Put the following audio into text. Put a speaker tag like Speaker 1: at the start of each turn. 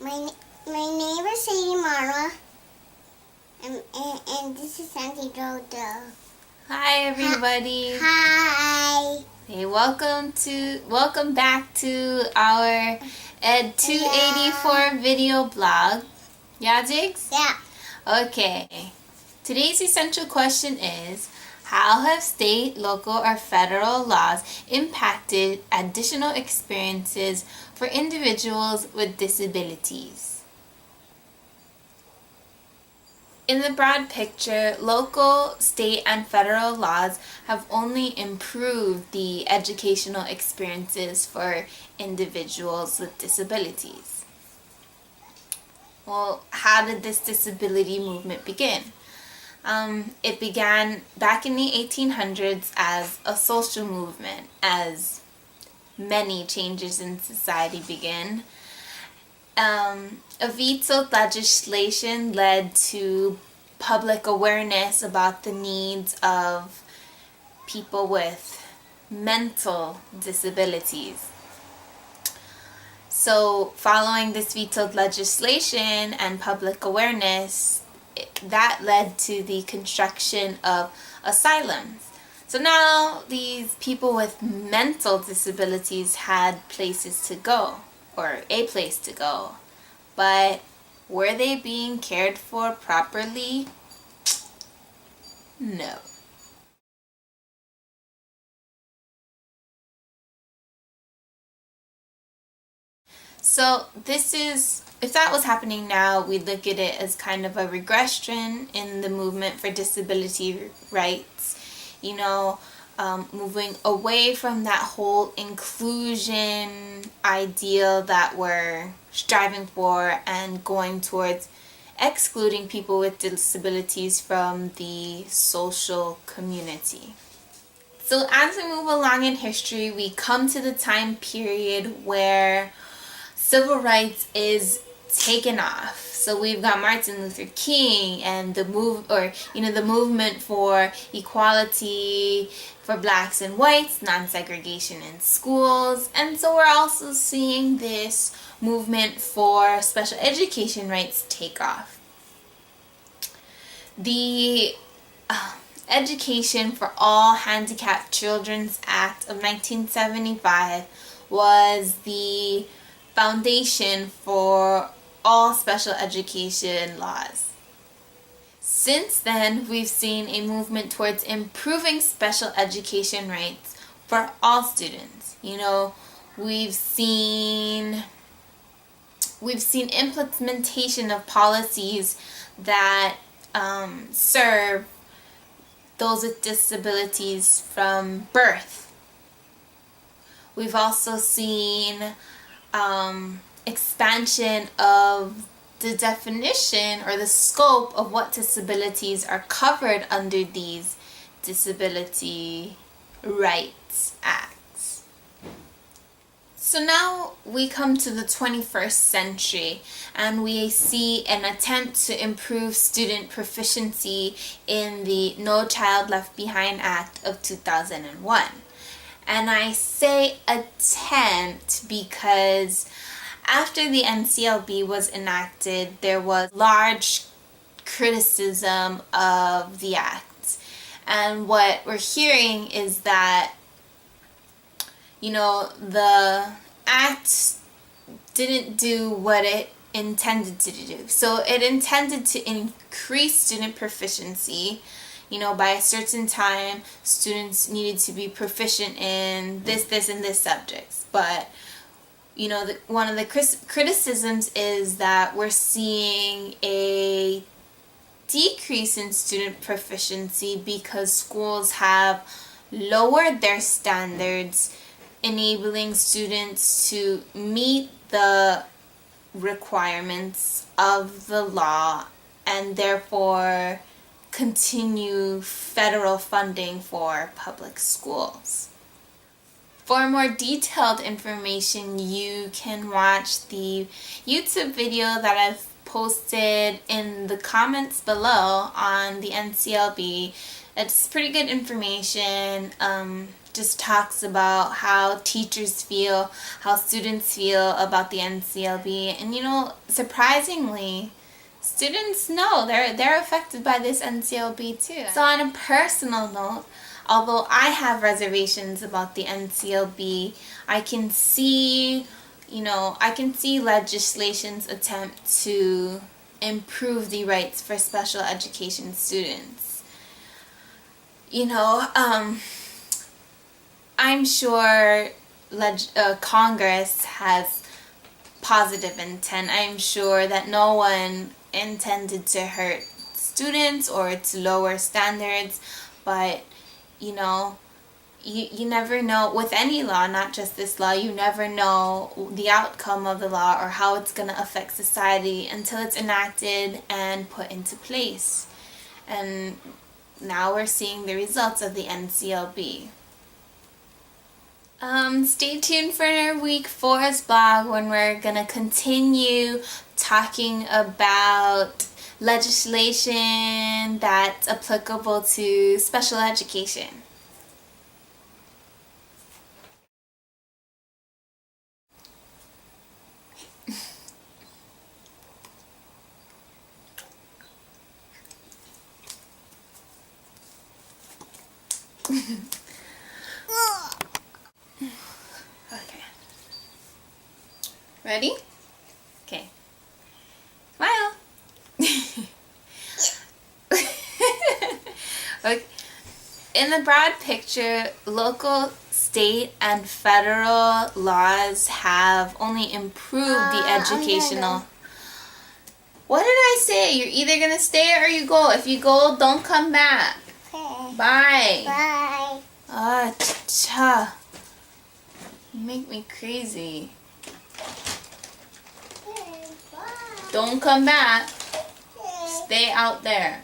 Speaker 1: My name is Sadie Mara, and this is Auntie Dodo.
Speaker 2: Hi everybody.
Speaker 1: Hi.
Speaker 2: Hey, welcome back to our Ed284 video blog. Yeah, Jigs?
Speaker 1: Yeah.
Speaker 2: Okay. Today's essential question is, how have state, local, or federal laws impacted additional experiences for individuals with disabilities? In the broad picture, local, state, and federal laws have only improved the educational experiences for individuals with disabilities. Well, how did this disability movement begin? It began back in the 1800s as a social movement, as many changes in society began. A vetoed legislation led to public awareness about the needs of people with mental disabilities. So, following this vetoed legislation and public awareness, that led to the construction of asylums. So now these people with mental disabilities had places to go, or a place to go. But were they being cared for properly? No. So if that was happening now, we'd look at it as kind of a regression in the movement for disability rights. Moving away from that whole inclusion ideal that we're striving for and going towards excluding people with disabilities from the social community. So as we move along in history, we come to the time period where civil rights is taken off. So we've got Martin Luther King and the movement for equality for blacks and whites, non-segregation in schools, and so we're also seeing this movement for special education rights take off. The Education for All Handicapped Children's Act of 1975 was the foundation for all special education laws. Since then, we've seen a movement towards improving special education rights for all students. We've seen implementation of policies that serve those with disabilities from birth. We've also seen expansion of the definition or the scope of what disabilities are covered under these disability rights acts. So now we come to the 21st century and we see an attempt to improve student proficiency in the No Child Left Behind Act of 2001. And I say attempt because after the NCLB was enacted, there was large criticism of the act. And what we're hearing is that, the act didn't do what it intended to do. So it intended to increase student proficiency. By a certain time, students needed to be proficient in this, and this subjects. But one of the criticisms is that we're seeing a decrease in student proficiency because schools have lowered their standards, enabling students to meet the requirements of the law and therefore continue federal funding for public schools. For more detailed information, you can watch the YouTube video that I've posted in the comments below on the NCLB. It's pretty good information. just talks about how teachers feel, how students feel about the NCLB. And you know, surprisingly, students know they're affected by this NCLB too. So on a personal note, although I have reservations about the NCLB, I can see legislation's attempt to improve the rights for special education students. You know, I'm sure Congress has positive intent. I'm sure that no one intended to hurt students or to lower standards, but you know, you never know with any law, not just this law. You never know the outcome of the law or how it's going to affect society until it's enacted and put into place. And now we're seeing the results of the NCLB. Stay tuned for our week 4's blog when we're going to continue talking about legislation that's applicable to special education. Okay. Ready? Okay. Smile. Okay. In the broad picture, local, state, and federal laws have only improved the educational. What did I say? You're either gonna stay or you go. If you go, don't come back.
Speaker 1: Okay.
Speaker 2: Bye.
Speaker 1: Bye.
Speaker 2: Ah, cha. You make me crazy.
Speaker 1: Okay, bye.
Speaker 2: Don't come back.
Speaker 1: Okay.
Speaker 2: Stay out there.